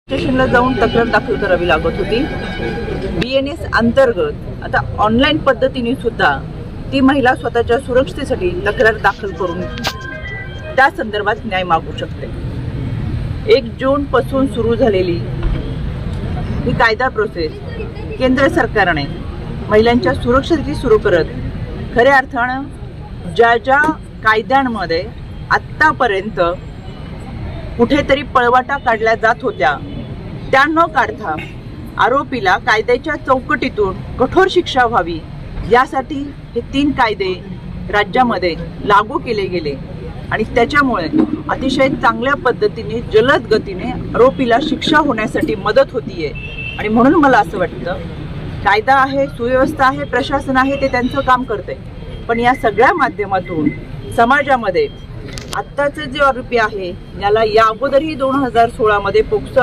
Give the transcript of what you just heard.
स्टेशनला जाऊन तक्रार दाखल करावी लागत होती। BNS अंतर्गत आता ऑनलाईन पद्धतीने सुद्धा ती महिला स्वतःच्या सुरक्षेसाठी तक्रार दाखल करून त्या संदर्भात न्याय मागू शकते। 1 जून पासून सुरू झालेली ही कायदा प्रोसेस केंद्र सरकारने महिलांच्या सुरक्षेसाठी सुरू करत खऱ्या अर्थानं ज्या कायद्यांमध्ये आत्तापर्यंत कुठेतरी पळवाटा काढल्या जात होत्या त्या न काढता आरोपीला कायद्याच्या चौकटीतून कठोर शिक्षा व्हावी यासाठी हे 3 कायदे राज्यामध्ये लागू केले गेले आणि त्याच्यामुळे अतिशय चांगल्या पद्धतीने जलद गतीने आरोपीला शिक्षा होण्यासाठी मदत होतीये। आणि म्हणून मला असं वाटतं कायदा आहे, सुव्यवस्था आहे, प्रशासन आहे, ते त्यांचं काम करते, पण या सगळ्या माध्यमातून समाजामध्ये आत्ताचे जे आरोपी आहे याला या अगोदरही 2016 मध्ये पोक्सो